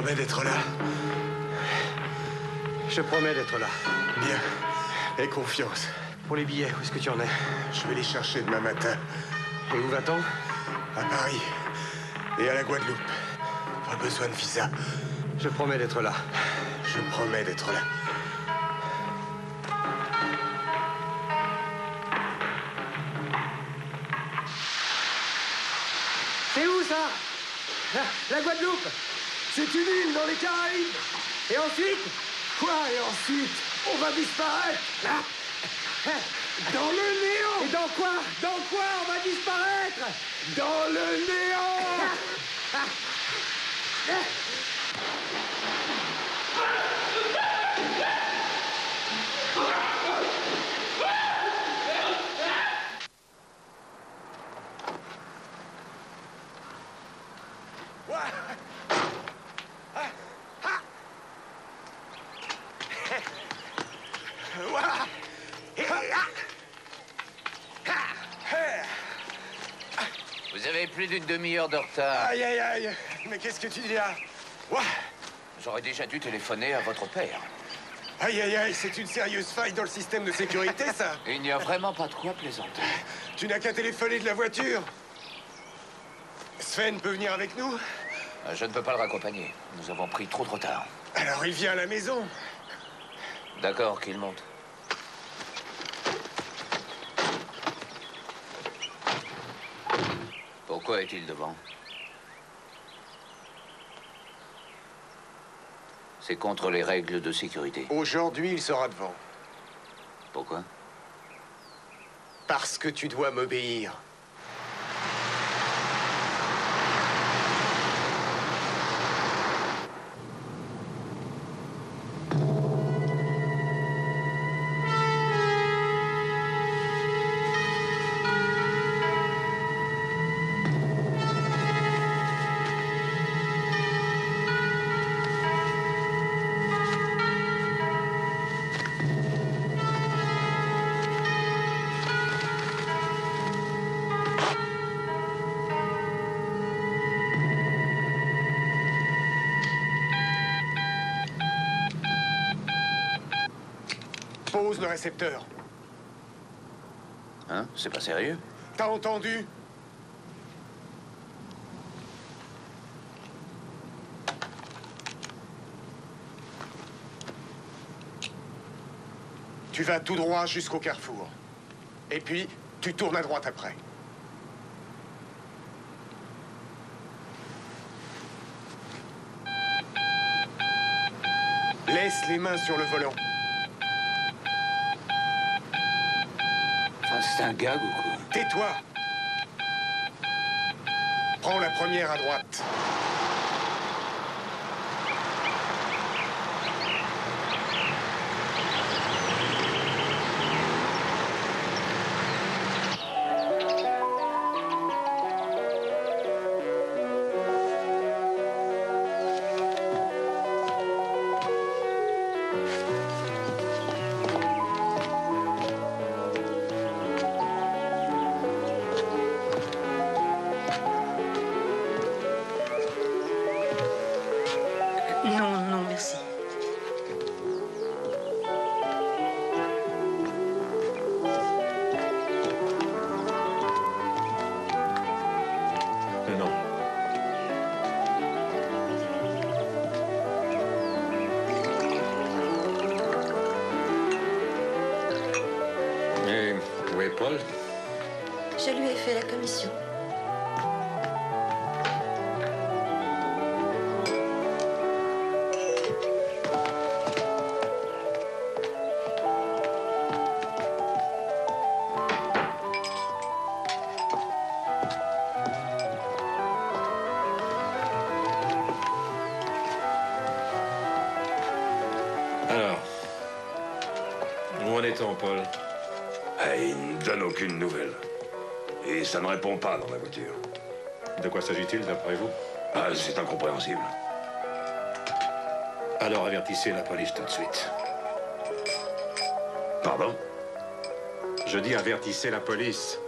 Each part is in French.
promets d'être là. Je promets d'être là. Bien. Aie confiance. Pour les billets, où est-ce que tu en es? Je vais les chercher demain matin. Et où va-t-on? À Paris. Et à la Guadeloupe. Pas besoin de visa. Je promets d'être là. Je promets d'être là. C'est où, ça? La Guadeloupe. C'est une île dans les Caraïbes. Et ensuite? Quoi, et ensuite? On va disparaître. Dans le néant. Et dans quoi? Dans quoi on va disparaître? Dans le néant. Vous avez plus d'une demi-heure de retard. Aïe, aïe, aïe. Mais qu'est-ce que tu dis là? Ouah. J'aurais déjà dû téléphoner à votre père. Aïe, aïe, aïe, c'est une sérieuse faille dans le système de sécurité, ça. Il n'y a vraiment pas de quoi plaisanter. Tu n'as qu'à téléphoner de la voiture. Sven peut venir avec nous? Je ne peux pas le raccompagner. Nous avons pris trop de retard. Alors il vient à la maison. D'accord, qu'il monte. Pourquoi est-il devant? C'est contre les règles de sécurité. Aujourd'hui, il sera devant. Pourquoi? Parce que tu dois m'obéir. Pose le récepteur. Hein? C'est pas sérieux? T'as entendu? Tu vas tout droit jusqu'au carrefour. Et puis, tu tournes à droite après. Laisse les mains sur le volant. Enfin, c'est un gag ou quoi? Tais-toi. Prends la première à droite. Non, non, merci. Non. Et où est Paul? Je lui ai fait la commission. Alors, où en est-on, Paul? Il ne donne aucune nouvelle. Et ça ne répond pas dans la voiture. De quoi s'agit-il, d'après vous? C'est incompréhensible. Alors avertissez la police tout de suite. Pardon? Je dis avertissez la police.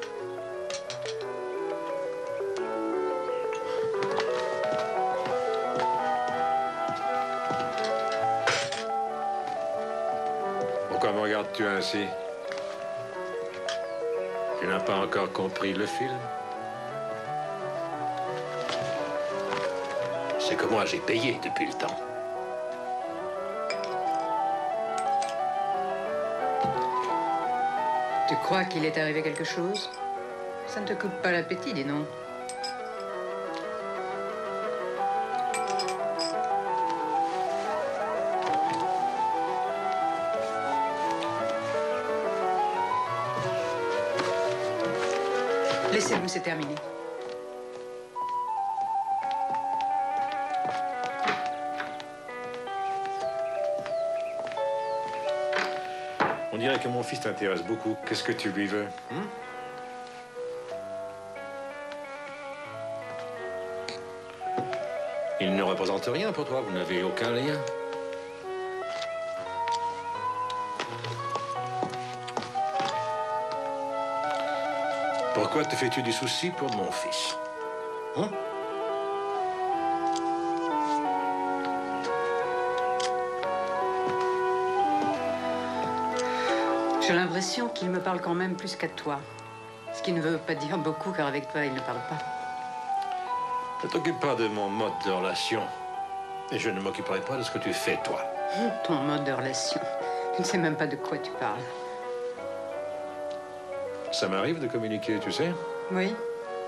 tu ainsi? Tu n'as pas encore compris le film? C'est que moi, j'ai payé depuis le temps. Tu crois qu'il est arrivé quelque chose? Ça ne te coupe pas l'appétit, dis donc. Laissez-nous, c'est terminé. On dirait que mon fils t'intéresse beaucoup. Qu'est-ce que tu lui veux? Il ne représente rien pour toi. Vous n'avez aucun lien. Pourquoi te fais-tu du souci pour mon fils? Hein? J'ai l'impression qu'il me parle quand même plus qu'à toi. Ce qui ne veut pas dire beaucoup, car avec toi, il ne parle pas. Ne t'occupe pas de mon mode de relation. Et je ne m'occuperai pas de ce que tu fais, toi. Ton mode de relation. Tu ne sais même pas de quoi tu parles. Ça m'arrive de communiquer, tu sais. Oui,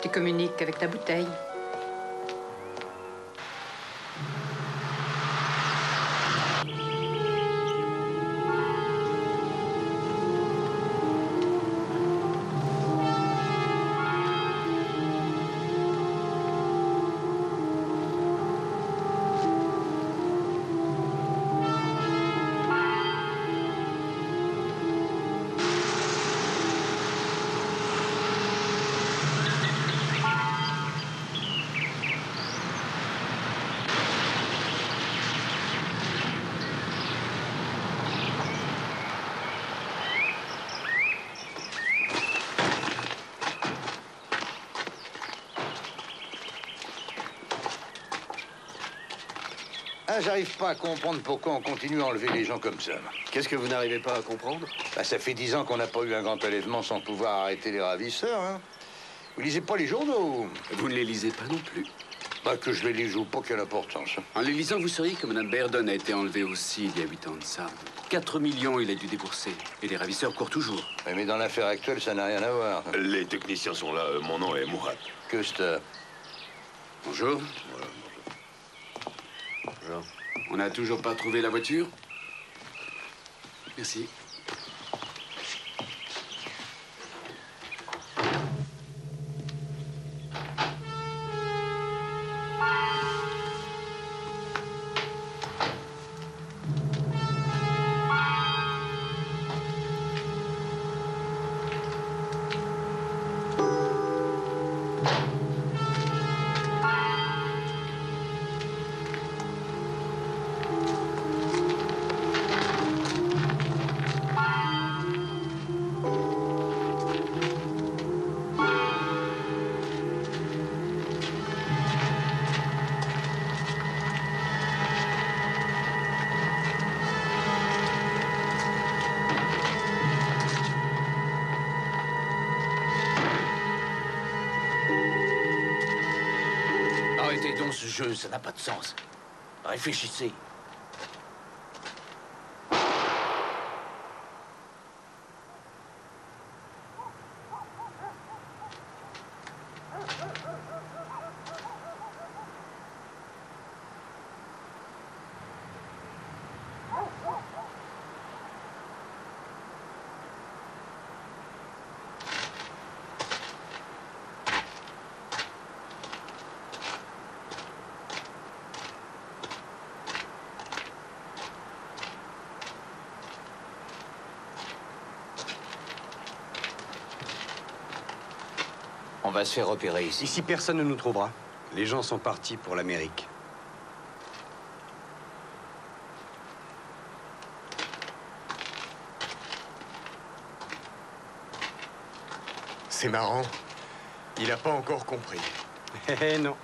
tu communiques avec ta bouteille. Ah, j'arrive pas à comprendre pourquoi on continue à enlever les gens comme ça. Qu'est-ce que vous n'arrivez pas à comprendre? Bah, ça fait 10 ans qu'on n'a pas eu un grand enlèvement sans pouvoir arrêter les ravisseurs, hein. Vous lisez pas les journaux? Vous ne les lisez pas non plus. Bah, que je les lise ou pas, quelle importance. En les lisant, vous sauriez que Mme Bairden a été enlevée aussi il y a 8 ans de ça. 4 millions, il a dû débourser. Et les ravisseurs courent toujours. Ouais, mais dans l'affaire actuelle, ça n'a rien à voir. Les techniciens sont là. Mon nom est Mourad. Custer. Bonjour. Bonjour. On n'a toujours pas trouvé la voiture? Merci. Arrêtez donc ce jeu, ça n'a pas de sens. Réfléchissez. On va se faire repérer ici. Ici, personne ne nous trouvera. Les gens sont partis pour l'Amérique. C'est marrant. Il a pas encore compris. Eh non.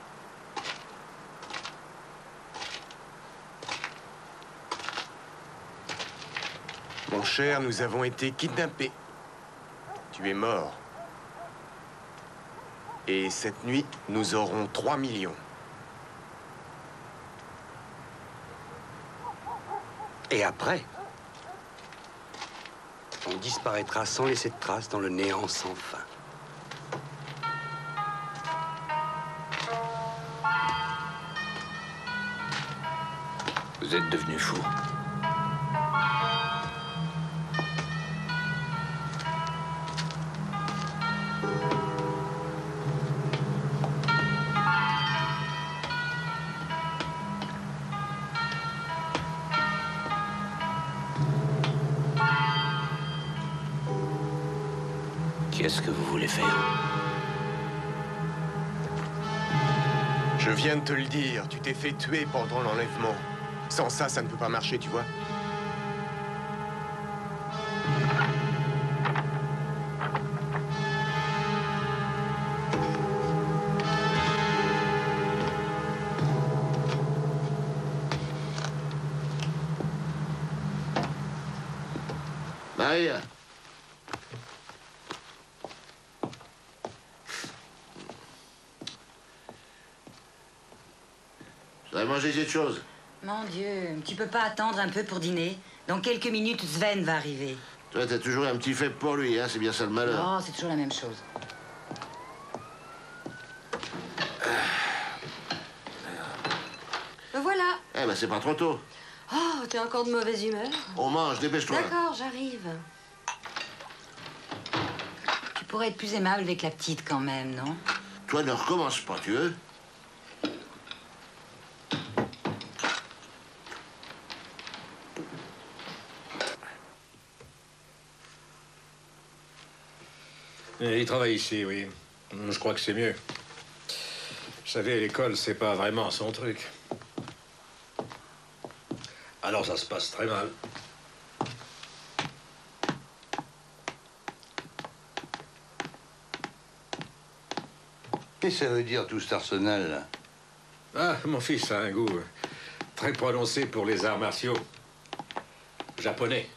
Mon cher, nous avons été kidnappés. Tu es mort. Et cette nuit, nous aurons 3 millions. Et après, on disparaîtra sans laisser de traces dans le néant sans fin. Vous êtes devenu fou. Qu'est-ce que vous voulez faire? Je viens de te le dire, tu t'es fait tuer pendant l'enlèvement. Sans ça, ça ne peut pas marcher, tu vois. Maria. Vous avez mangé quelque chose? Mon Dieu, tu peux pas attendre un peu pour dîner? Dans quelques minutes, Sven va arriver. Toi, t'as toujours un petit faible pour lui, hein? C'est bien ça le malheur. Non, c'est toujours la même chose. Me voilà. Eh ben, c'est pas trop tôt. Oh, t'es encore de mauvaise humeur? On mange, dépêche-toi. D'accord, j'arrive. Tu pourrais être plus aimable avec la petite quand même, non? Toi, ne recommence pas, tu veux? Il travaille ici, oui. Je crois que c'est mieux. Vous savez, l'école, c'est pas vraiment son truc. Alors ça se passe très mal. Qu'est-ce que ça veut dire, tout cet arsenal, là? Ah, mon fils a un goût très prononcé pour les arts martiaux. Japonais.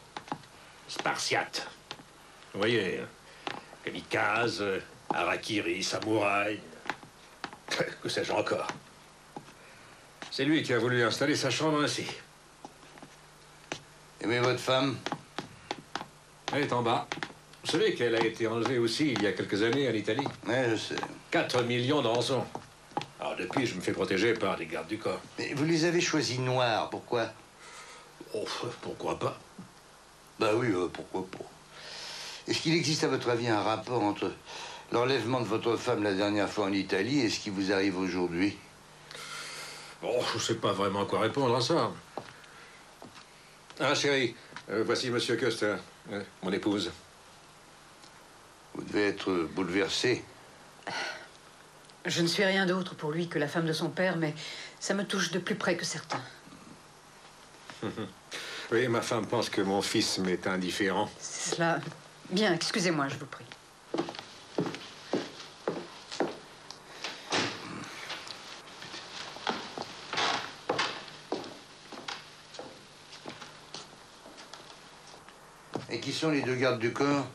Spartiate. Vous voyez, kamikaze, harakiri, samouraï. Que sais-je encore? C'est lui qui a voulu installer sa chambre ainsi. Et mais votre femme? Elle est en bas. Vous savez qu'elle a été enlevée aussi il y a quelques années en Italie? Oui, je sais. 4 millions de rançons. Alors depuis, je me fais protéger par des gardes du corps. Mais vous les avez choisis noirs, pourquoi? Oh, pourquoi pas? Bah oui, pourquoi pas. Est-ce qu'il existe, à votre avis, un rapport entre l'enlèvement de votre femme la dernière fois en Italie et ce qui vous arrive aujourd'hui? Bon, je sais pas vraiment quoi répondre à ça. Ah, chérie, voici Monsieur Custer, mon épouse. Vous devez être bouleversé. Je ne suis rien d'autre pour lui que la femme de son père, mais ça me touche de plus près que certains. Oui, ma femme pense que mon fils m'est indifférent. C'est cela. Bien, excusez-moi, je vous prie. Et qui sont les deux gardes du corps?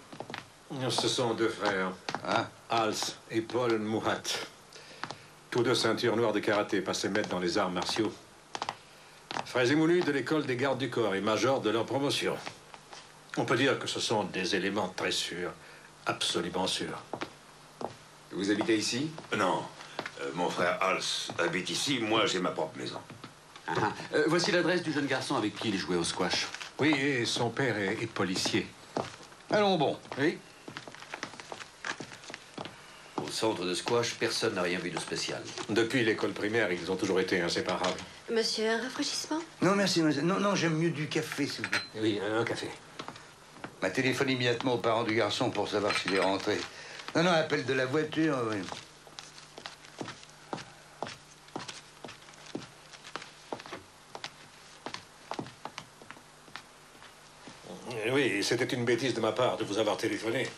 Ce sont deux frères, hein? Hals et Paul Mouhat. Tous deux ceintures noires de karaté, passés maîtres dans les arts martiaux. Frères émoulus de l'école des gardes du corps et majors de leur promotion. On peut dire que ce sont des éléments très sûrs, absolument sûrs. Vous habitez ici? Non. Mon frère Hals habite ici, moi j'ai ma propre maison. Voici l'adresse du jeune garçon avec qui il jouait au squash. Oui, et son père est policier. Allons bon. Oui. Au centre de squash, personne n'a rien vu de spécial. Depuis l'école primaire, ils ont toujours été inséparables. Monsieur, un rafraîchissement? Non, merci, monsieur. Non, non, j'aime mieux du café, s'il vous plaît. Oui, un café. Ma téléphone immédiatement aux parents du garçon pour savoir s'il est rentré. Non, non, appel de la voiture, oui. Oui, c'était une bêtise de ma part de vous avoir téléphoné.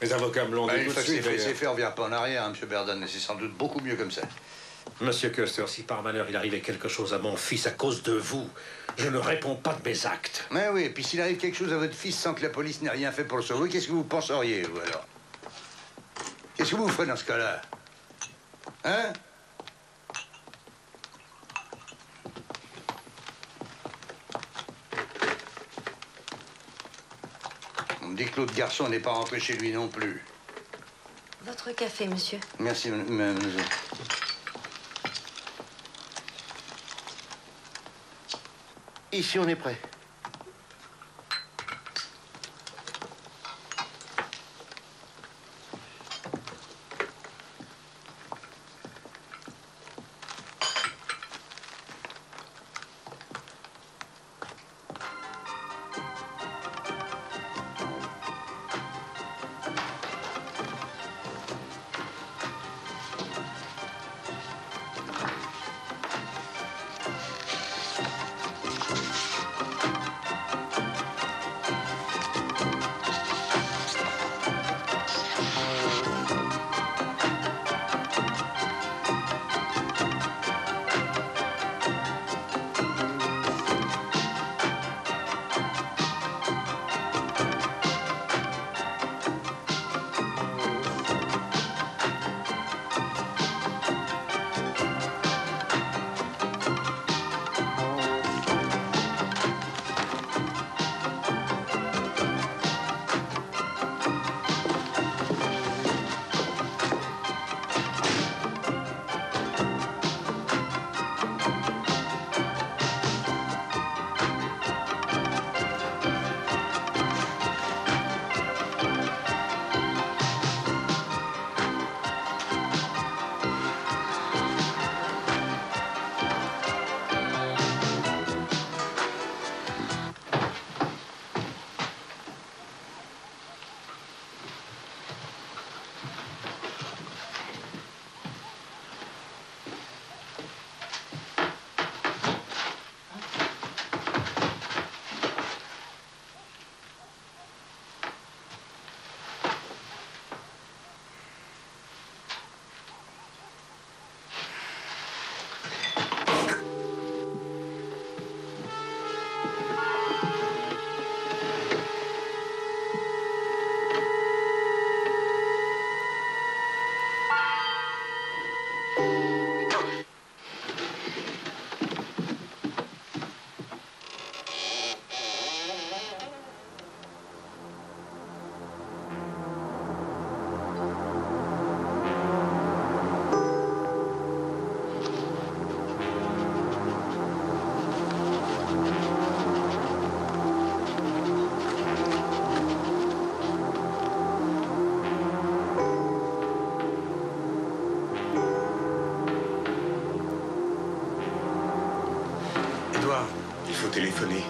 Les avocats me l'ont dit Une tout fois de que c'est suite. fait, c'est fait, on ne revient pas en arrière, hein, M. Berdon, et c'est sans doute beaucoup mieux comme ça. Monsieur Custer, si par malheur il arrivait quelque chose à mon fils à cause de vous, je ne réponds pas de mes actes. Mais oui, et puis s'il arrive quelque chose à votre fils sans que la police n'ait rien fait pour le sauver, qu'est-ce que vous penseriez, vous, alors? Qu'est-ce que vous ferez dans ce cas-là? Hein? On me dit que l'autre garçon n'est pas rentré chez lui non plus. Votre café, monsieur. Merci, mademoiselle. Ici, on est prêt. Il faut téléphoner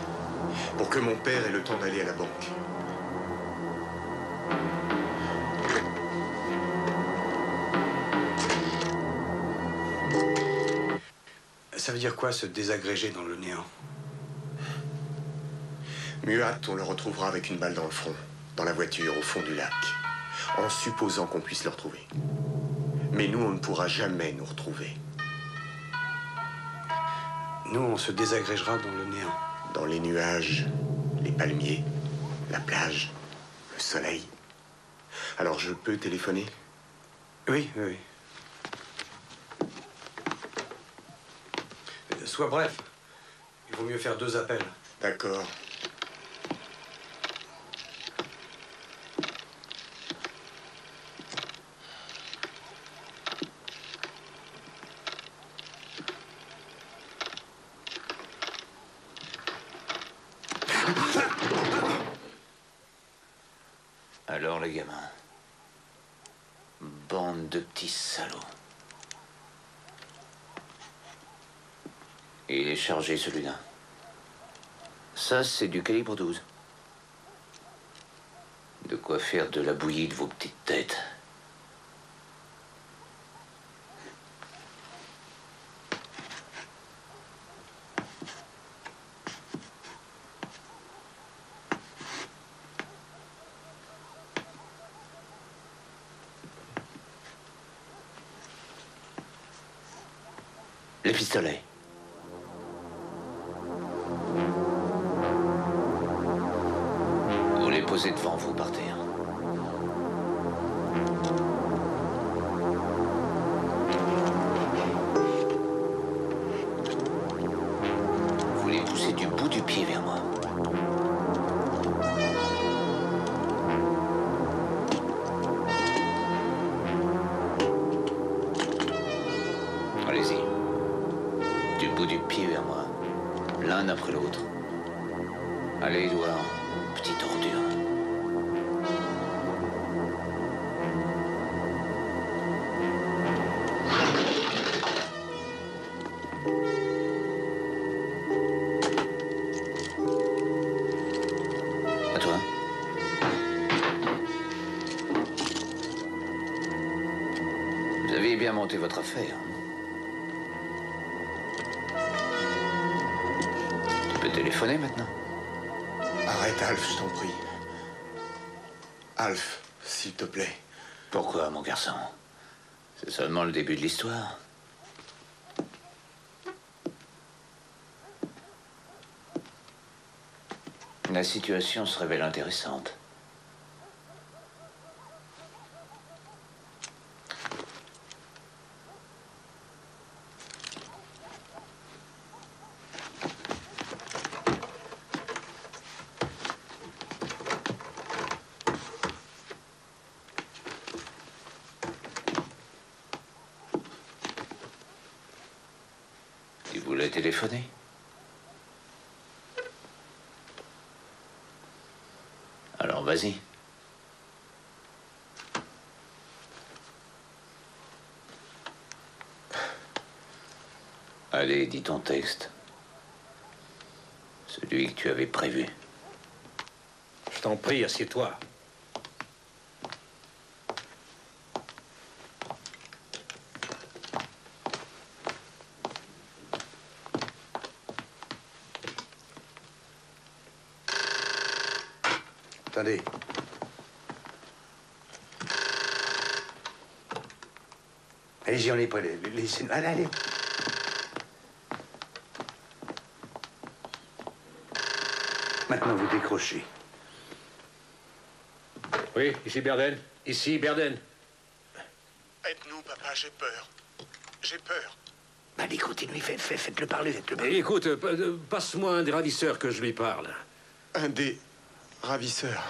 pour que mon père ait le temps d'aller à la banque. Ça veut dire quoi, se désagréger dans le néant? Muat, on le retrouvera avec une balle dans le front, dans la voiture, au fond du lac, en supposant qu'on puisse le retrouver. Mais nous, on ne pourra jamais nous retrouver. Nous, on se désagrégera dans le néant. Dans les nuages, les palmiers, la plage, le soleil. Alors je peux téléphoner? Oui, oui, oui. Sois bref. Il vaut mieux faire 2 appels. D'accord. Alors, les gamins, bande de petits salauds. Il est chargé, celui-là. Ça, c'est du calibre 12. De quoi faire de la bouillie de vos petites têtes. Les pistolets. Vous les posez devant vous par terre. Vous les poussez du bout du pied vers moi. Allez-y. Du bout du pied vers moi. L'un après l'autre. Allez, Edouard. Petite ordure. À toi. Vous avez bien monté votre affaire. Tu peux téléphoner maintenant? Arrête, Alf, je t'en prie. Alf, s'il te plaît. Pourquoi, mon garçon? C'est seulement le début de l'histoire. La situation se révèle intéressante. Tu voulais téléphoner? Alors vas-y. Allez, dis ton texte. Celui que tu avais prévu. Je t'en prie, assieds-toi. Attendez. Allez-y, on est prêt. Laissez-nous. Allez, allez. Maintenant, vous décrochez. Oui, ici Berden. Ici Berden. Aide-nous, papa, j'ai peur. J'ai peur. Allez, continuez, faites-le parler, faites-le parler. Écoute, passe-moi un des ravisseurs que je lui parle. Un des ravisseurs.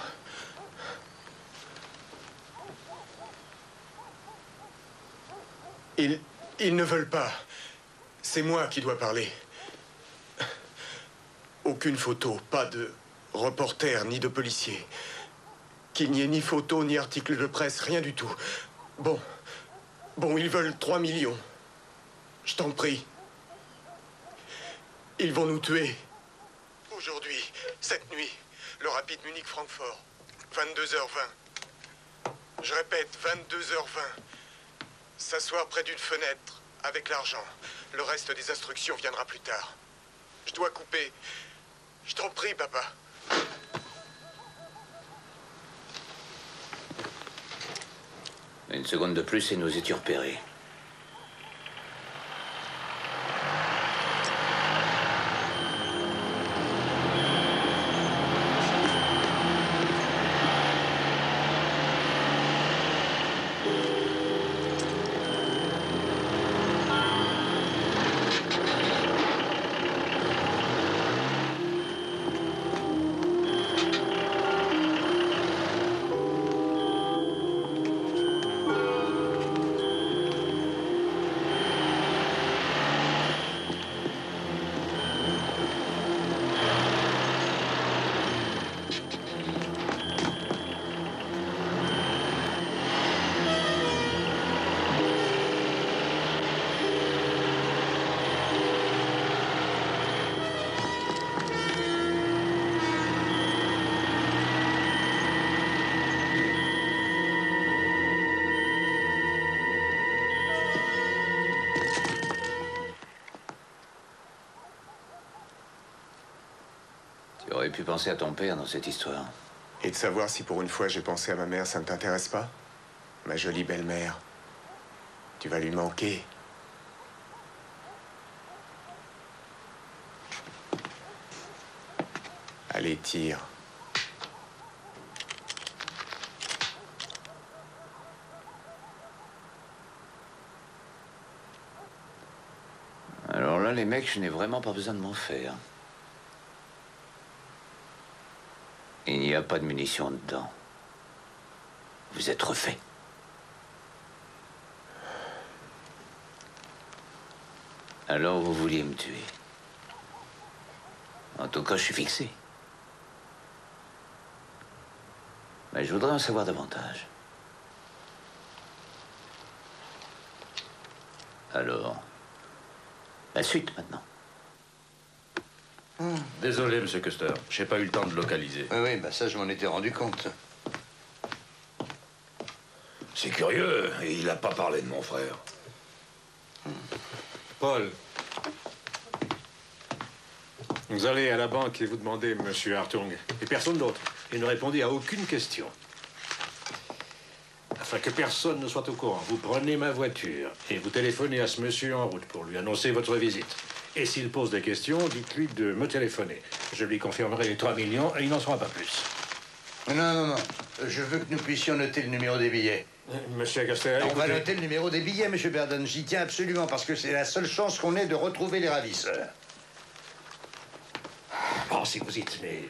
Ils ne veulent pas. C'est moi qui dois parler. Aucune photo, pas de reporter ni de policier. Qu'il n'y ait ni photo, ni article de presse, rien du tout. Bon, ils veulent 3 millions. Je t'en prie. Ils vont nous tuer. Aujourd'hui, cette nuit, le rapide Munich-Francfort, 22h20. Je répète, 22h20. S'asseoir près d'une fenêtre, avec l'argent. Le reste des instructions viendra plus tard. Je dois couper. Je t'en prie, papa. Une seconde de plus et nous étions repérés. Tu aurais pu penser à ton père dans cette histoire. Et de savoir si pour une fois j'ai pensé à ma mère, ça ne t'intéresse pas? Ma jolie belle-mère. Tu vas lui manquer. Allez, tire. Alors là, les mecs, je n'ai vraiment pas besoin de m'en faire. Il n'y a pas de munitions dedans. Vous êtes refait. Alors vous vouliez me tuer. En tout cas, je suis fixé. Mais je voudrais en savoir davantage. Alors, la suite maintenant. Désolé, monsieur Custer. J'ai pas eu le temps de localiser. Oui, bah ça, je m'en étais rendu compte. C'est curieux, il n'a pas parlé de mon frère. Paul, vous allez à la banque et vous demandez monsieur Hartung. Et personne d'autre. Il ne répondit à aucune question. Afin que personne ne soit au courant, vous prenez ma voiture et vous téléphonez à ce monsieur en route pour lui annoncer votre visite. Et s'il pose des questions, dites-lui de me téléphoner. Je lui confirmerai les 3 millions et il n'en sera pas plus. Non. Je veux que nous puissions noter le numéro des billets. Monsieur Custer, On va noter le numéro des billets, monsieur Berden. J'y tiens absolument, parce que c'est la seule chance qu'on ait de retrouver les ravisseurs. Bon, si vous y tenez.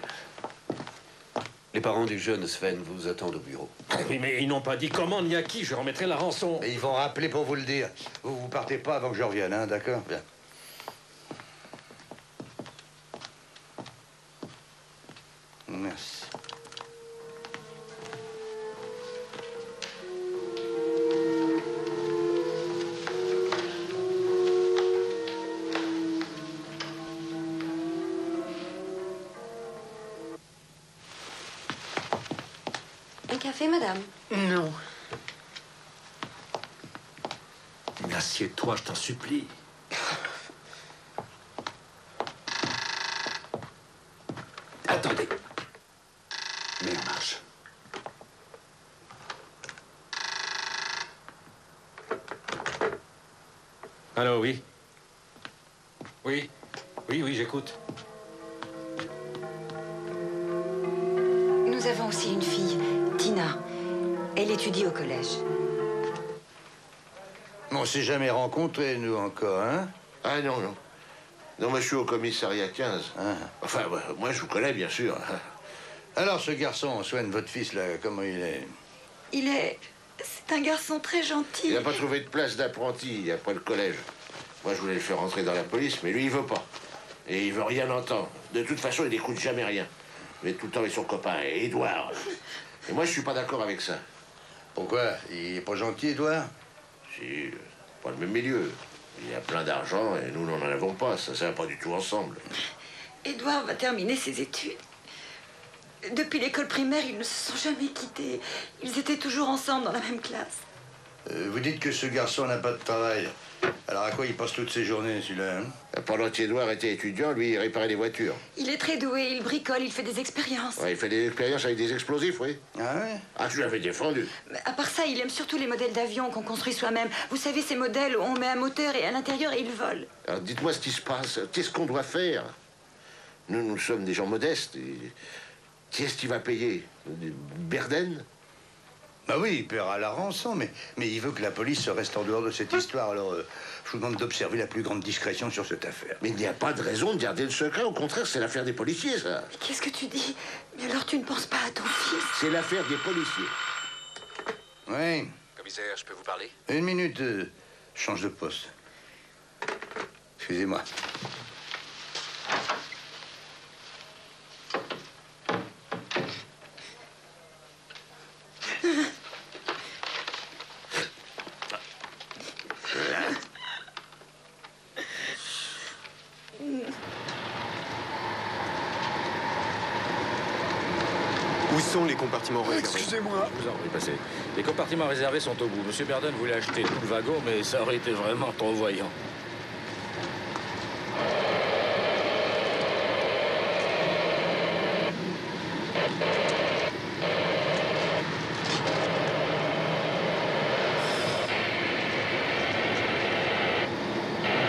Les parents du jeune Sven vous attendent au bureau. Oui, mais ils n'ont pas dit comment ni à qui je remettrai la rançon. Et ils vont rappeler pour vous le dire. Vous partez pas avant que je revienne, hein, d'accord? Bien. Merci. Un café, madame? Non. Mais assieds-toi, je t'en supplie. Attendez. Mais en marche. Allô, oui? Oui, j'écoute. Nous avons aussi une fille, Tina. Elle étudie au collège. On s'est jamais rencontrés, nous, encore, hein? Ah non. Non, moi je suis au commissariat 15. Ah. Enfin, moi je vous connais, bien sûr. Alors, ce garçon, Sven, votre fils, là, comment il est? C'est un garçon très gentil. Il n'a pas trouvé de place d'apprenti après le collège. Moi, je voulais le faire rentrer dans la police, mais lui, il veut pas. Et il veut rien entendre. De toute façon, il n'écoute jamais rien. Mais tout le temps avec son copain, Édouard. Et moi, je suis pas d'accord avec ça. Pourquoi? Il est pas gentil, Édouard? Si, pas le même milieu. Il a plein d'argent et nous n'en avons pas. Ça va pas du tout ensemble. Édouard va terminer ses études. Depuis l'école primaire, ils ne se sont jamais quittés. Ils étaient toujours ensemble dans la même classe. Vous dites que ce garçon n'a pas de travail. Alors à quoi il passe toutes ses journées, celui-là, hein? Pendant qu'Édouard était étudiant, lui, il réparait des voitures. Il est très doué, il bricole, il fait des expériences. Ouais, il fait des expériences avec des explosifs, oui. Ah ouais? Ah, je l'avais défendu. Mais à part ça, il aime surtout les modèles d'avions qu'on construit soi-même. Vous savez, ces modèles où on met un moteur et à l'intérieur, ils volent. Alors dites-moi ce qui se passe. Qu'est-ce qu'on doit faire? Nous sommes des gens modestes. Qui est-ce qui va payer? Berden? Bah oui, il paiera la rançon, mais il veut que la police reste en dehors de cette histoire. Alors, je vous demande d'observer la plus grande discrétion sur cette affaire. Mais il n'y a pas de raison de garder le secret. Au contraire, c'est l'affaire des policiers, ça. Mais qu'est-ce que tu dis? Mais alors tu ne penses pas à ton fils? C'est l'affaire des policiers. Oui. Commissaire, je peux vous parler? Une minute, je change de poste. Excusez-moi. Où sont les compartiments réservés? Excusez-moi. Je vous en prie, passez. Les compartiments réservés sont au bout. Monsieur Berden voulait acheter tout le wagon, mais ça aurait été vraiment trop voyant.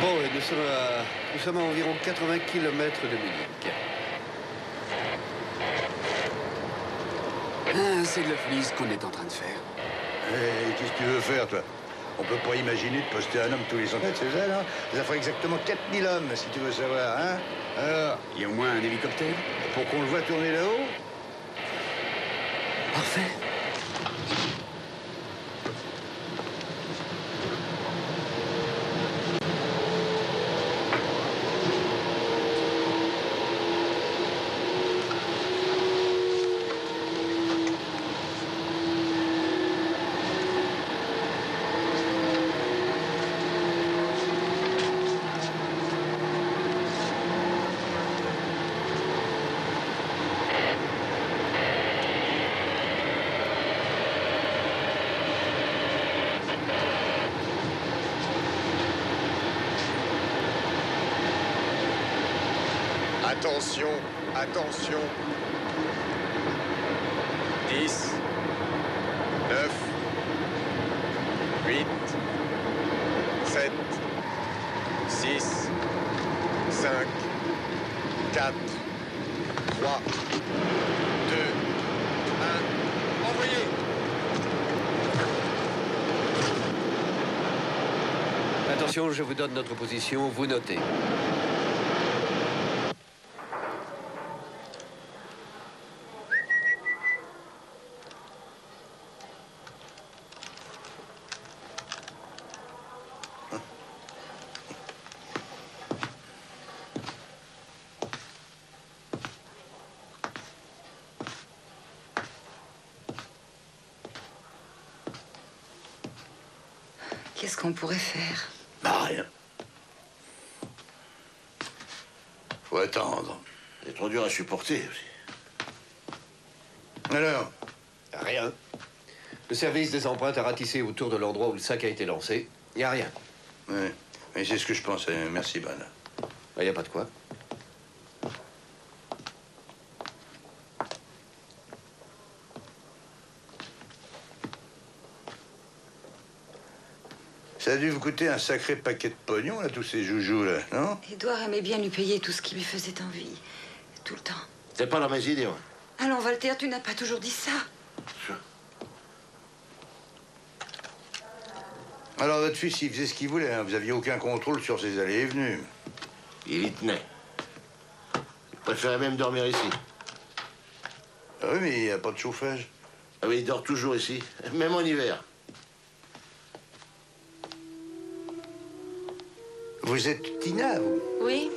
Bon, nous sommes à environ 80 km de Munich. Ben, c'est de la police qu'on est en train de faire. Et qu'est-ce que tu veux faire, toi? On peut pas imaginer de poster un homme tous les 100 mètres, c'est ça, non? Ça ferait exactement 4000 hommes, si tu veux savoir, hein? Alors? Il y a au moins un hélicoptère? Pour qu'on le voit tourner là-haut? Parfait. Attention, attention. 10, 9, 8, 7, 6, 5, 4, 3, 2, 1. Envoyez! Attention, je vous donne notre position, vous notez. Qu'est-ce qu'on pourrait faire? Bah, rien. Faut attendre. C'est trop dur à supporter aussi. Alors? Rien. Le service des empreintes a ratissé autour de l'endroit où le sac a été lancé. Il n'y a rien. Oui, mais c'est ce que je pensais. Merci, Ban. Il n'y a pas de quoi. Ça a dû vous coûter un sacré paquet de pognon, là, tous ces joujoux, là, non? Édouard aimait bien lui payer tout ce qui lui faisait envie. Tout le temps. C'est pas dans mes idées, moi. Allons, Walter, tu n'as pas toujours dit ça. Alors, votre fils, il faisait ce qu'il voulait, hein. Vous aviez aucun contrôle sur ses allées et venues. Il y tenait. Il préférait même dormir ici. Ah oui, mais il n'y a pas de chauffage. Ah oui, il dort toujours ici, même en hiver. Vous êtes Tina, vous? Oui,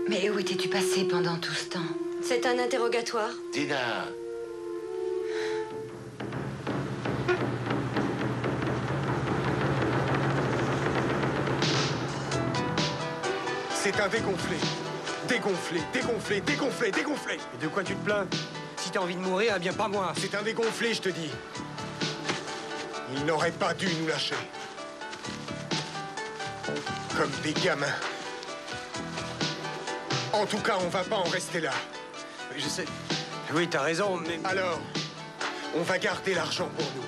Mais où étais-tu passé pendant tout ce temps? c'est un interrogatoire. Tina, C'est un dégonflé. Dégonflé, dégonflé, dégonflé, dégonflé. Et de quoi tu te plains? Si t'as envie de mourir, eh bien pas moi. C'est un dégonflé, je te dis. Il n'aurait pas dû nous lâcher. Comme des gamins. En tout cas, on va pas en rester là. Je sais. Oui, t'as raison, mais... Alors, on va garder l'argent pour nous.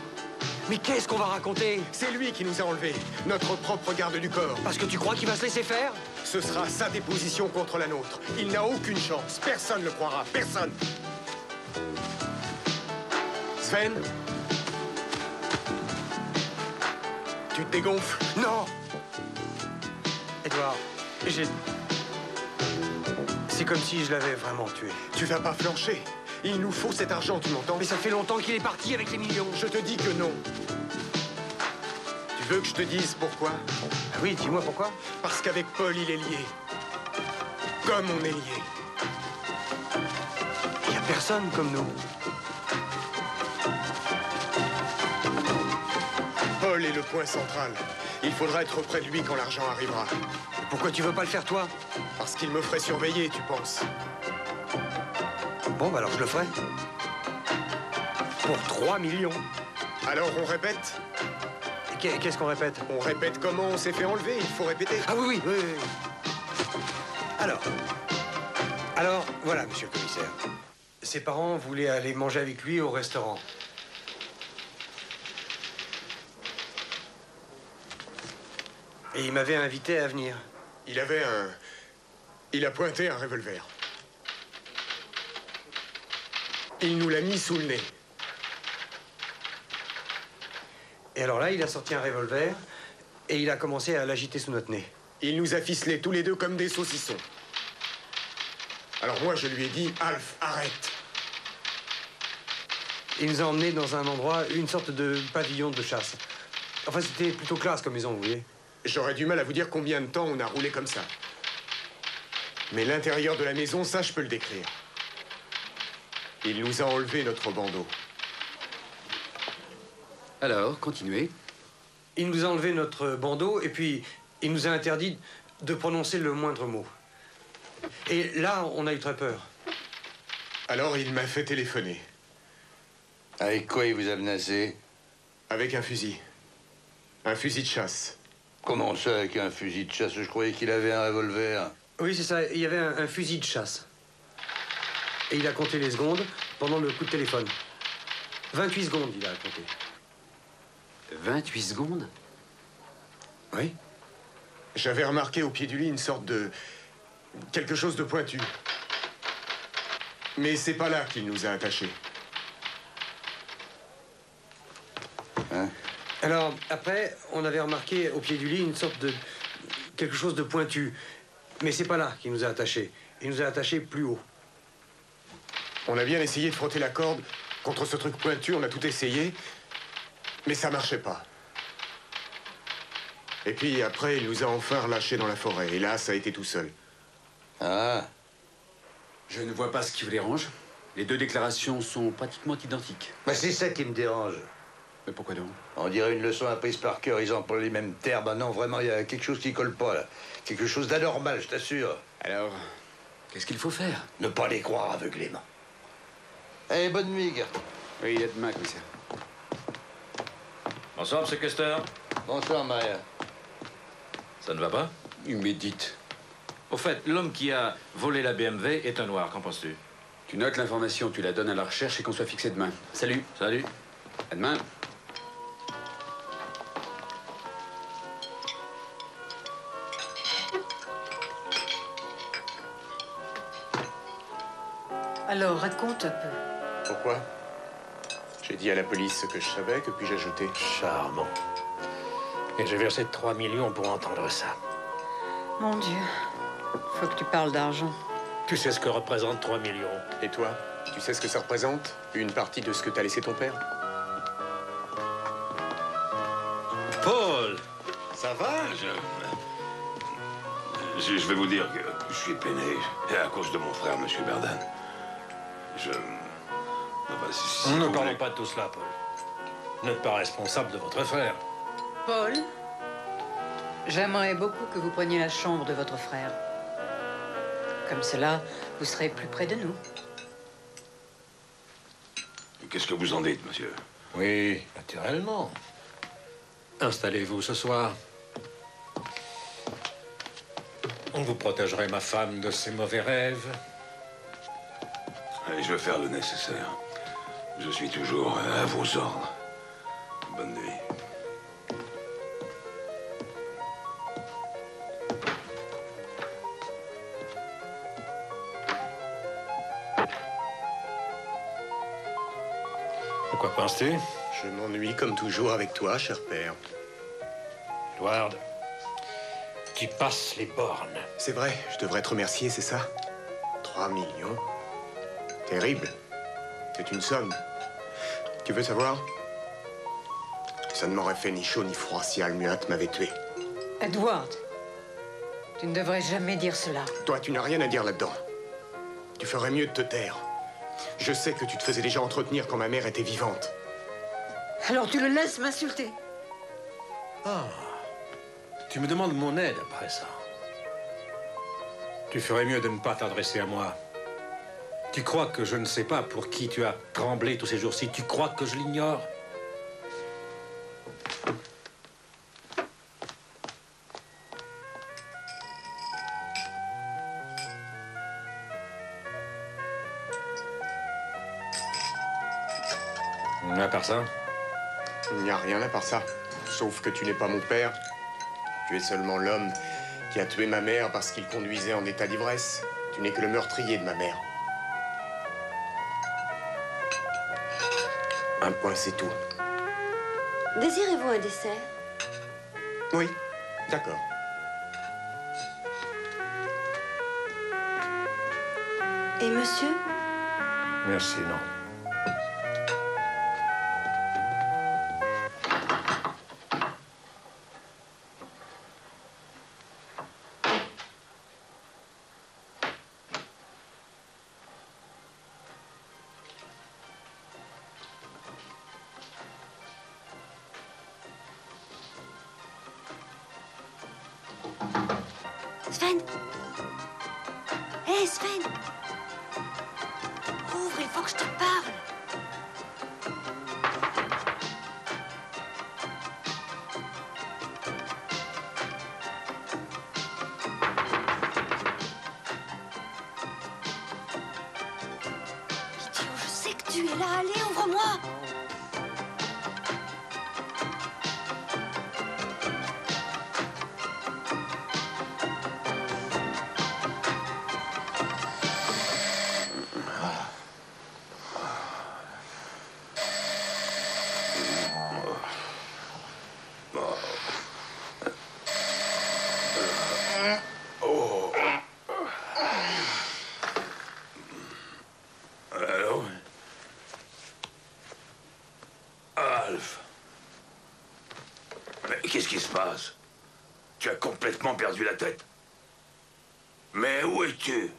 Mais qu'est-ce qu'on va raconter? C'est lui qui nous a enlevés, notre propre garde du corps. Parce que tu crois qu'il va se laisser faire? Ce sera sa déposition contre la nôtre. Il n'a aucune chance. Personne ne le croira. Personne. Sven? Tu te dégonfles? Non! Edouard, c'est comme si je l'avais vraiment tué. Tu vas pas flancher. Il nous faut cet argent, tu m'entends? Mais ça fait longtemps qu'il est parti avec les millions. Je te dis que non. Tu veux que je te dise pourquoi? Ah oui, dis-moi pourquoi? Parce qu'avec Paul, il est lié. Comme on est lié. Il n'y a personne comme nous. Paul est le point central. Il faudra être près de lui quand l'argent arrivera. Pourquoi tu veux pas le faire, toi? Parce qu'il me ferait surveiller, tu penses? Bon, bah alors je le ferai. Pour 3 millions. Alors on répète? Qu'est-ce qu'on répète? On répète comment on s'est fait enlever, il faut répéter. Ah oui. Alors, voilà, monsieur le commissaire. Ses parents voulaient aller manger avec lui au restaurant. Et il m'avait invité à venir. Il a pointé un revolver. Il nous l'a mis sous le nez. Et alors là, il a sorti un revolver et il a commencé à l'agiter sous notre nez. Il nous a ficelés tous les deux comme des saucissons. Alors moi, je lui ai dit, Alf, arrête. Il nous a emmenés dans un endroit, une sorte de pavillon de chasse. Enfin, c'était plutôt classe comme maison, vous voyez. J'aurais du mal à vous dire combien de temps on a roulé comme ça. Mais l'intérieur de la maison, ça, je peux le décrire. Il nous a enlevé notre bandeau. Alors, continuez. Il nous a enlevé notre bandeau et puis il nous a interdit de prononcer le moindre mot. Et là, on a eu très peur. Alors, il m'a fait téléphoner. Avec quoi il vous a menacé? Avec un fusil. Un fusil de chasse. Comment ça, avec un fusil de chasse? Je croyais qu'il avait un revolver. Oui, c'est ça. Il y avait un fusil de chasse. Et il a compté les secondes pendant le coup de téléphone. 28 secondes, il a compté. 28 secondes? Oui. J'avais remarqué au pied du lit une sorte de... quelque chose de pointu. Mais c'est pas là qu'il nous a attachés. Hein? Alors, après, on avait remarqué au pied du lit une sorte de... quelque chose de pointu. Mais c'est pas là qu'il nous a attachés. Il nous a attachés plus haut. On a bien essayé de frotter la corde contre ce truc pointu, on a tout essayé, mais ça marchait pas. Et puis après, il nous a enfin relâchés dans la forêt, et là, ça a été tout seul. Ah. Je ne vois pas ce qui vous dérange. Les deux déclarations sont pratiquement identiques. Bah, c'est ça qui me dérange. Mais pourquoi donc? On dirait une leçon apprise par cœur, ils emploient les mêmes termes. Ah non, vraiment, il y a quelque chose qui colle pas, là. Quelque chose d'anormal, je t'assure. Alors, qu'est-ce qu'il faut faire? Ne pas les croire aveuglément. Eh, bonne nuit, gars. Oui, à demain, commissaire. Bonsoir, monsieur Custer. Bonsoir, Maria. Ça ne va pas? Il médite. Au fait, l'homme qui a volé la BMW est un noir. Qu'en penses-tu? Tu notes l'information, tu la donnes à la recherche et qu'on soit fixé demain. Salut. Salut. À demain. Alors, raconte un peu. Pourquoi? J'ai dit à la police ce que je savais, que puis-je ajouter? Charmant. Et j'ai versé 3 millions pour entendre ça. Mon Dieu, faut que tu parles d'argent. Tu sais ce que représente 3 millions? Et toi, tu sais ce que ça représente? Une partie de ce que t'as laissé ton père? Paul! Ça va? Je vais vous dire que je suis peiné, et à cause de mon frère, monsieur Berdan. Nous ne parlons pas de tout cela, Paul. Vous n'êtes pas responsable de votre frère. Paul, j'aimerais beaucoup que vous preniez la chambre de votre frère. Comme cela, vous serez plus près de nous. Qu'est-ce que vous en dites, monsieur? Oui, naturellement. Installez-vous ce soir. Vous protégerez ma femme de ses mauvais rêves. Allez, je vais faire le nécessaire. Je suis toujours à vos ordres. Bonne nuit. De quoi penses-tu? Je m'ennuie comme toujours avec toi, cher père. Edward, tu passes les bornes. C'est vrai, je devrais te remercier, c'est ça? 3 millions? Terrible. C'est une somme. Tu veux savoir? Ça ne m'aurait fait ni chaud ni froid si Almuat m'avait tué. Edward, tu ne devrais jamais dire cela. Toi, tu n'as rien à dire là-dedans. Tu ferais mieux de te taire. Je sais que tu te faisais déjà entretenir quand ma mère était vivante. Alors tu le laisses m'insulter? Ah, tu me demandes mon aide après ça. Tu ferais mieux de ne pas t'adresser à moi. Tu crois que je ne sais pas pour qui tu as tremblé tous ces jours-ci? Tu crois que je l'ignore? À part ça? Il n'y a rien à part ça. Sauf que tu n'es pas mon père. Tu es seulement l'homme qui a tué ma mère parce qu'il conduisait en état d'ivresse. Tu n'es que le meurtrier de ma mère. Un point, c'est tout. Désirez-vous un dessert? Oui, d'accord. Et monsieur? Merci, non. Sven! Hé, Sven! Ouvre, il faut que je te parle. Idiot, je sais que tu es là. Allez, ouvre-moi. Allô? Alf. Mais qu'est-ce qui se passe? Tu as complètement perdu la tête. Mais où es-tu?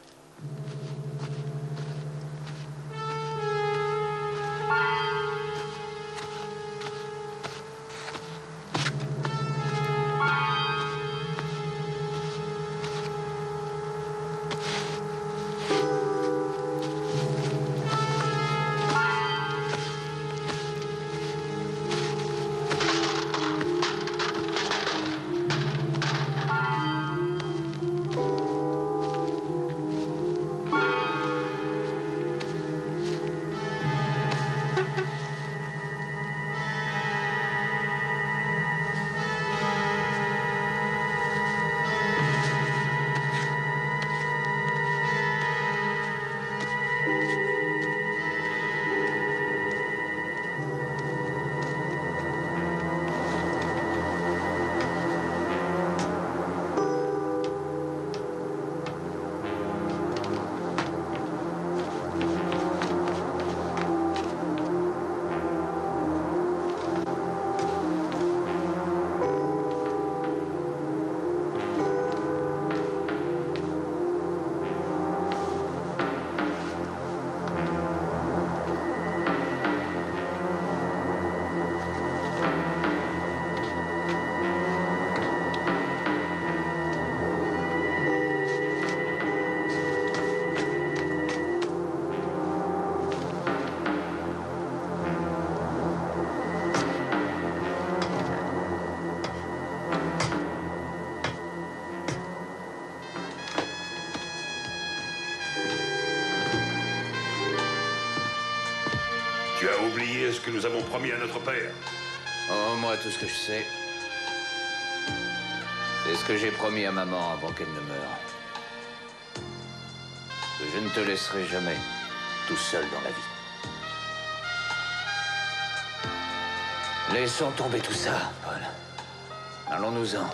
Tu as oublié ce que nous avons promis à notre père. Oh, moi, tout ce que je sais, c'est ce que j'ai promis à maman avant qu'elle ne meure. Que je ne te laisserai jamais tout seul dans la vie. Laissons tomber tout ça, Paul. Allons-nous-en.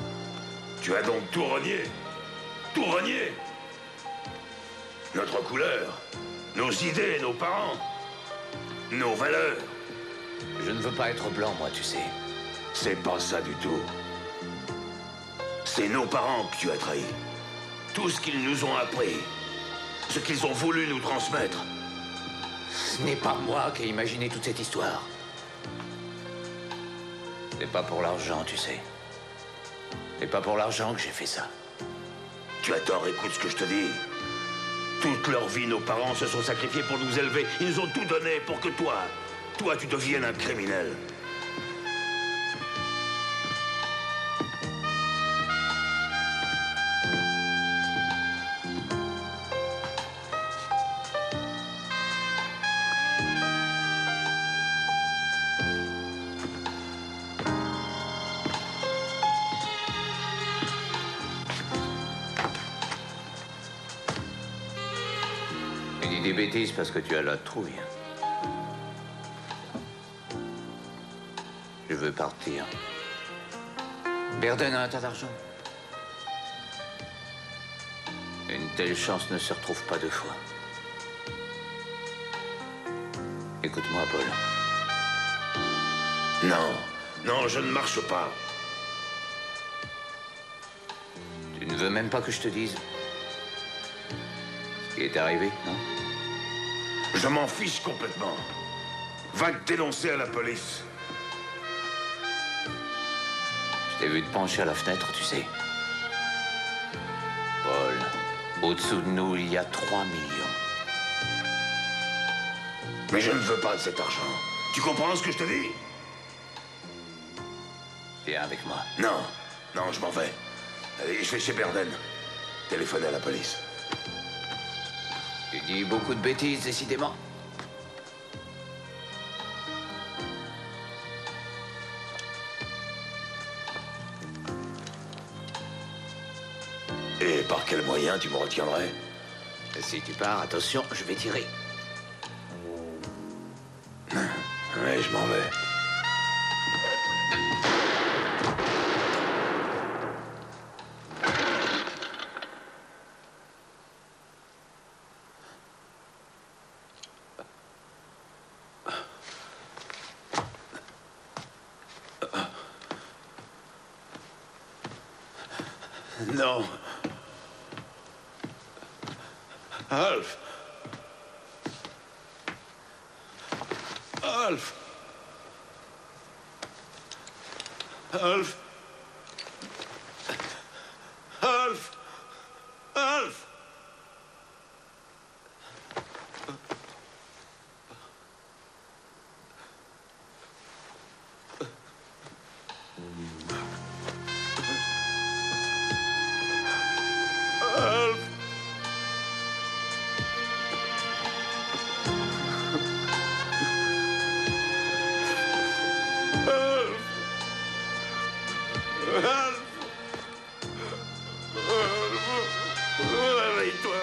Tu as donc tout renié? Tout renié? Notre couleur, nos idées, nos parents, nos valeurs. Je ne veux pas être blanc, moi, tu sais. C'est pas ça du tout. C'est nos parents que tu as trahis. Tout ce qu'ils nous ont appris. Ce qu'ils ont voulu nous transmettre. Ce n'est pas moi qui ai imaginé toute cette histoire. C'est pas pour l'argent, tu sais. C'est pas pour l'argent que j'ai fait ça. Tu as tort, écoute ce que je te dis. Toute leur vie, nos parents se sont sacrifiés pour nous élever. Ils nous ont tout donné pour que toi, tu deviennes un criminel. Tu dis des bêtises parce que tu as la trouille. Je veux partir. Berden a un tas d'argent. Une telle chance ne se retrouve pas deux fois. Écoute-moi, Paul. Non, non, je ne marche pas. Tu ne veux même pas que je te dise ce qui est arrivé, non? Je m'en fiche complètement. Va te dénoncer à la police. Je t'ai vu te pencher à la fenêtre, tu sais. Paul, au-dessous de nous, il y a 3 millions. Mais je ne veux pas de cet argent. Tu comprends ce que je te dis? Viens avec moi. Non, non, je m'en vais. Allez, je vais chez Berden. Téléphoner à la police. Tu dis beaucoup de bêtises, décidément. Et par quel moyen tu me retiendrais? Si tu pars, attention, je vais tirer. Ouais, je m'en vais. Non. Alf. Alf. Alf. Alf. Alf. Réveille-toi.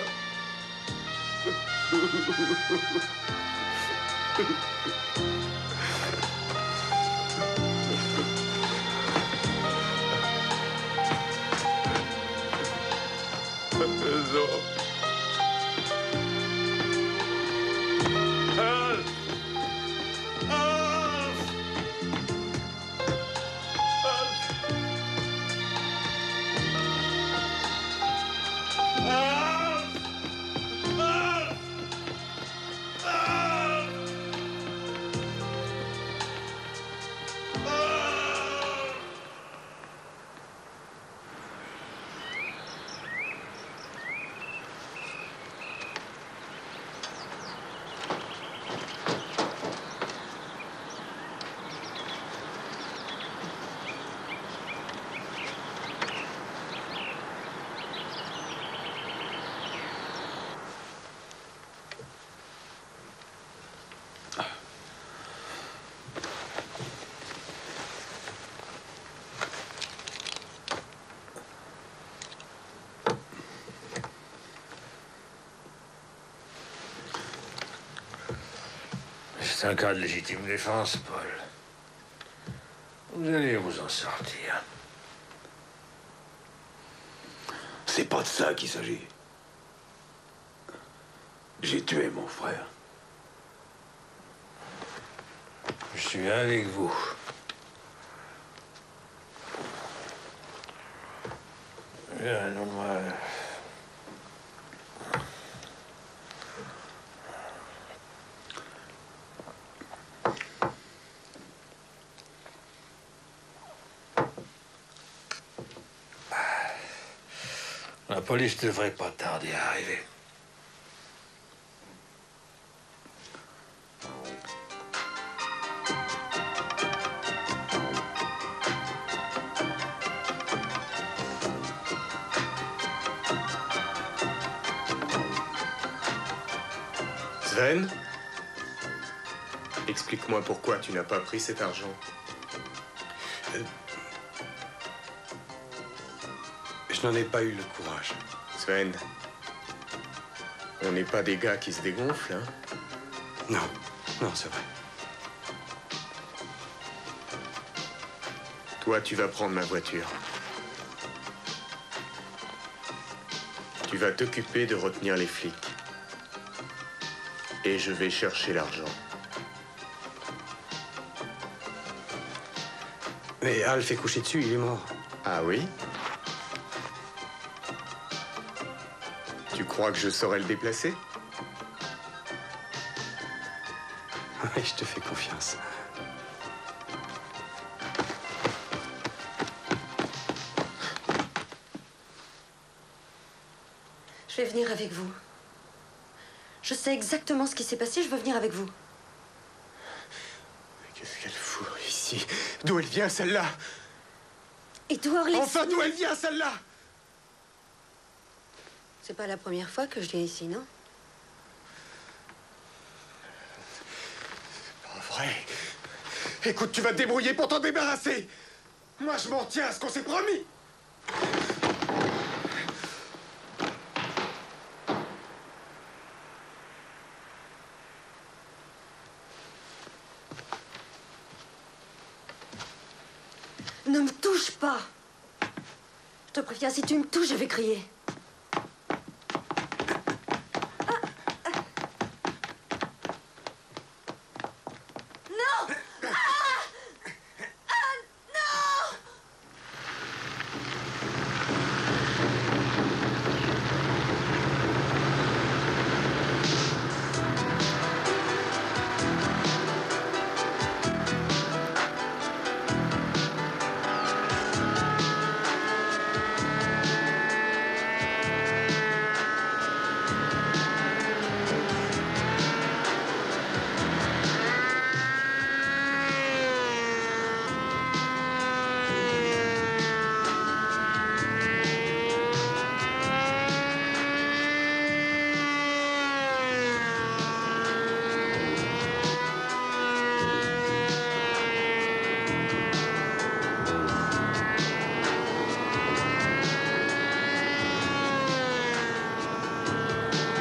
Non. C'est un cas de légitime défense, Paul. Vous allez vous en sortir. C'est pas de ça qu'il s'agit. J'ai tué mon frère. Je suis avec vous. Viens, donne-moi. La police ne devrait pas tarder à arriver. Sven, explique-moi pourquoi tu n'as pas pris cet argent. Je n'en ai pas eu le courage. Sven, on n'est pas des gars qui se dégonflent, hein? Non, non, c'est vrai. Toi, tu vas prendre ma voiture. Tu vas t'occuper de retenir les flics. Et je vais chercher l'argent. Mais Alf est couché dessus, il est mort. Ah oui? Tu crois que je saurais le déplacer? Oui, je te fais confiance. Je vais venir avec vous. Je sais exactement ce qui s'est passé, je veux venir avec vous. Qu'est-ce qu'elle fout ici? D'où elle vient, celle-là? Edouard, laisse-moi. Enfin, d'où elle vient, celle-là? C'est pas la première fois que je viens ici, non? C'est pas vrai. Écoute, tu vas te débrouiller pour t'en débarrasser. Moi, je m'en tiens à ce qu'on s'est promis. Ne me touche pas. Je te préviens, si tu me touches, je vais crier. Non! Non!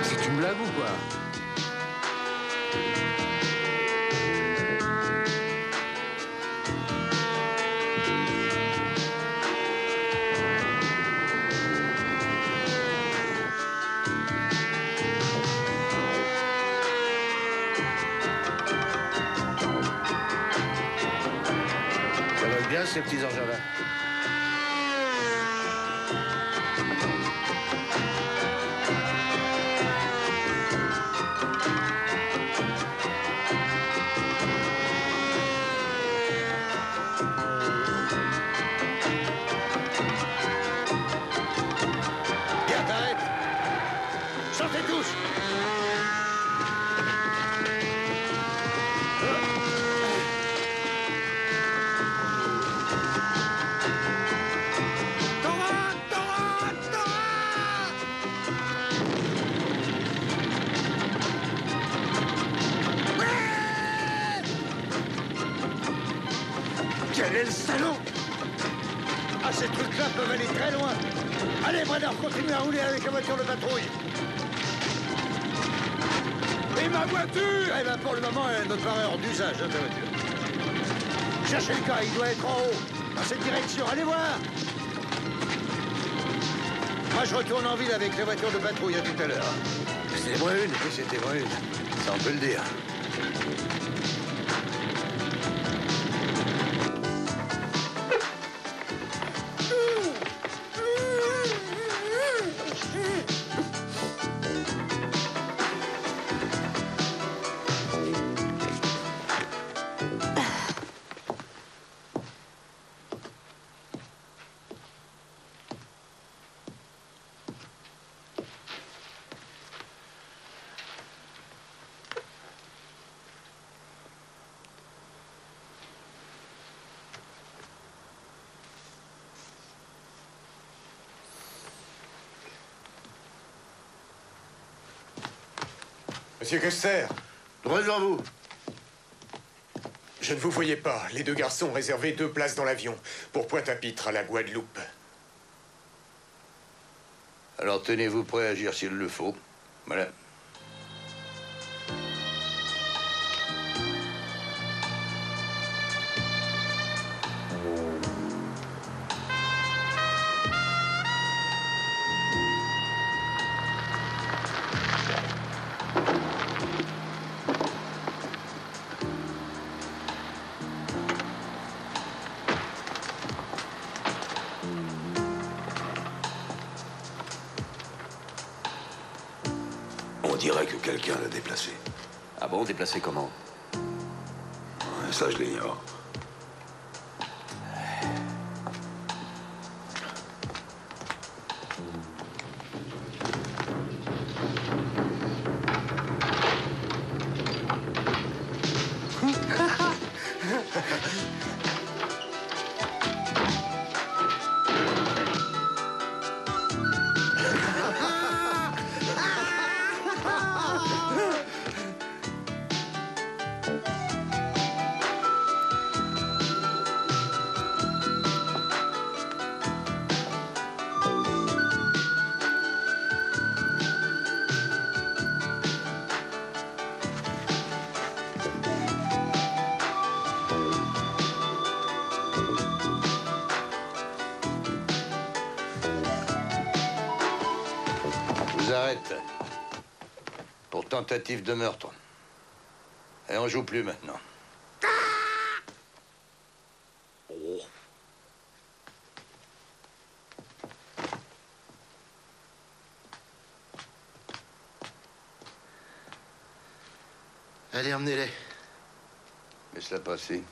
C'est une blague ou quoi? Ça va bien, ces petits engins-là? Bien, t'arrêtes. Sortez tous. Quel est le salaud? Ah, ces trucs-là peuvent aller très loin. Allez, Brenner, continuez à rouler avec la voiture de patrouille. Et ma voiture? Eh ben, pour le moment, elle ne me paraît hors d'usage, hein, ta voiture. Cherchez le gars, il doit être en haut, dans cette direction. Allez voir. Moi, je retourne en ville avec la voiture de patrouille, à tout à l'heure. C'était brune. Oui, c'était brune. Ça, on peut le dire. Monsieur Custer. Droit devant vous. Je ne vous voyais pas. Les deux garçons ont réservé 2 places dans l'avion pour Pointe-à-Pitre, à la Guadeloupe. Alors tenez-vous prêt à agir s'il le faut. Voilà. dirait que quelqu'un l'a déplacé. Ah bon, déplacé comment? Ouais, ça, je l'ignore. Arrête. Pour tentative de meurtre. Et on joue plus maintenant. Oh. Allez, emmenez-les. Laisse-la passer.